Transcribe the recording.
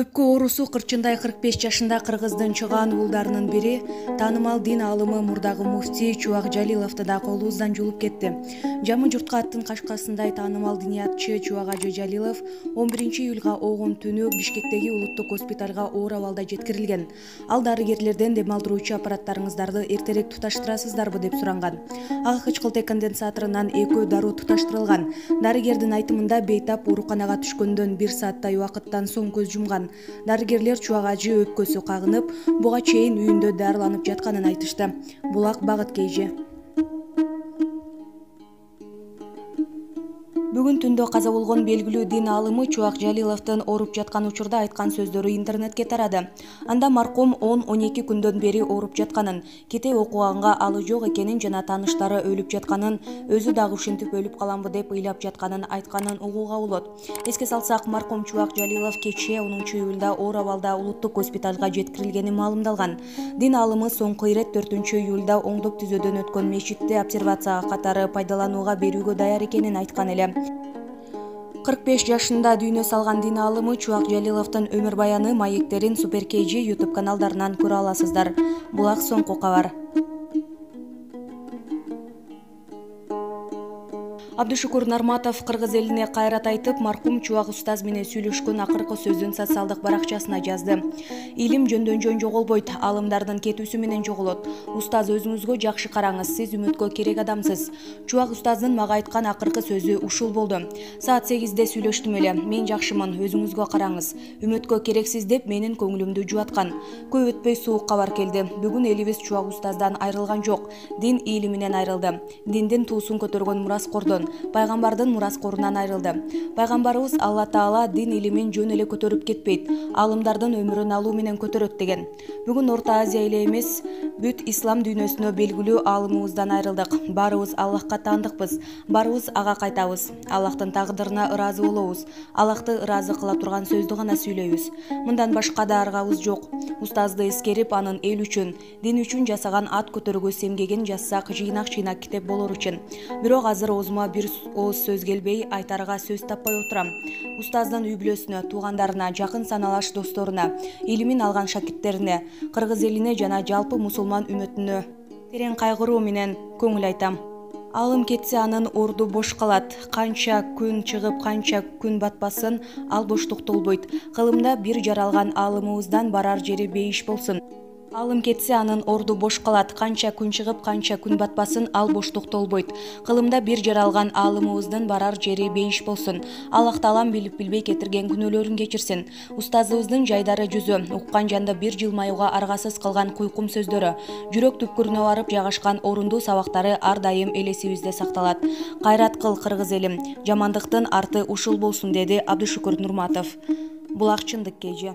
Өпкө оорусу кырчындай 45 жашында кыргыздын чыгаан уулдарынын бири таанымал дин аалымы мурдагы муфтий Чубак Жалиловду да колубуздан жулуп кетти. Жамы журтка аттын кашкасындай таанымал диниятчы Чубак Ажы Жалилов 11 июлга огун түнү Бишкектеги улуттук госпиталга оор абалда жеткирилген. Ал дарыгерлерден дем алдыруучу аппараттарыңыздарды эртерээк туташтырасыздарбы деп суранган. Ага кычкылтек конденсаторунан экөө дароо туташтырылган. Дарыгердин айтымында бейтап ооруканага түшкөндөн 1 сааттай убакыттан соң көз жумган. Дарыгерлер Чубак Ажы өпкөсү кагынып, буга чейин үйүндө дарыланып жатканын айтышты. Булак Багыт Кейже. Бүгүн түндө каза болгон белгилүү дин аалымы Чубак Жалиловдун ооруп жаткан учурда айткан сөздөрү интернетке тарады. Анда маркум 10-12 күндөн бери ооруп жатканын, кете окуганга алы жок экенин жана тааныштары өлүп жатканын, өзү дагы ушинтип өлүп каламбы деп ыйлап жатканын айтканын угууга болот. Эске салсак, маркум Чубак Жалилов кечээ 10 июлда оор абалда улуттук госпиталга жеткирилгени маалымдалган. Дин аалымы соңку ирет 4 июлда оңдоп түзөөдөн өткөн мечитти обсервацияга катары пайдаланууга берүүгө даяр экенин айткан эле. 45 жашында дүйнө салган дин аалымы Чубак Жалиловдун өмүр баяны маектерин Супер KG YouTube каналдарынан көрө аласыздар. Булак соңку кабар. Абдушукур Нарматов кыргыз элине кайрат айтып, маркум Чубак устаз менен сүйлөшкөн акыркы сөзүн социалдык баракчасына жазды. Илим жөндөн-жөн жоголбойт, аалымдардын кетүүсү менен жоголот. Устаз, өзүңүзгө жакшы караңыз, сиз үмүткө керек адамсыз. Чубак устаздын мага айткан акыркы сөзү ушул болду. Саат 8-де сүйлөштүм эле. Мен жакшымын, өзүңүзгө караңыз. Үмүткө керексиз деп менин көңүлүмдү жубаткан. Көп өтпөй суук кабар келди. Бүгүн элибиз Чубак устаздан айрылган жок. Дин илиминен айрылды. Диндин туусун көтөргөн мураскордон, пайгамбардын мураскорунан айрылды. Пайгамбарыбыз Алла Таала дин илимин жөн эле көтөрүп кетпейт, аалымдардын өмүрүн алуу менен көтөрөт деген. Бүгүн Орто Азия эле эмес, бүт ислам дүйнөсүнө белгилүү аалымыбыздан айрылдык. Баарыбыз Аллахка таандыкпыз, баарыбыз ага кайтабыз. Аллахтын тагдырына ыраазы болобуз. Аллахты ыраазы кыла турган сөздү гана сүйлөйбүз. Мындан башка да аргабыз жок. Устазды эскерип, анын эл үчүн, дин үчүн жасаган ат көтөрүүгө семгеген жазсак, жыйнак-жыйнак китеп болор үчүн. Бирок азыр оозума бир ооз сөз келбей, айтарга сөз таппай отурам. Устаздын үй бүлөсүнө, туугандарына, жакын саналаш досторуна, илимин алган шакирттерине, кыргыз элине жана жалпы мусулман үмөтүнө терең кайгыруу менен көңүл айтам. Аалым кетсе, анын орду бош калат. Канча күн чыгып, канча күн батпасын, ал боштукта болбойт. Кылымда бир жаралган аалымыбыздан барар жери бейиш болсун. Аалым кетсе, анын орду бош калат. Канча күн чыгып, канча күн батпасын, ал боштукта болбойт. Кылымда бир жаралган аалымыбыздын барар жери бейиш болсун. Аллах Таалам билип билбей кетирген күнөөлөрүн кечирсин. Устазыбыздын жайдары жүзү, уккан жанда бир жылмаюуга аргасыз кылган куйкум сөздөрү, жүрөк түпкүрүнө барып жагышкан орундуу сабактары ар дайым элесибизде сакталат. Кайрат кыл, кыргыз элим. Жамандыктын арты ушул болсун, деди Абдушукур Нурматов. Булак Чындык KG.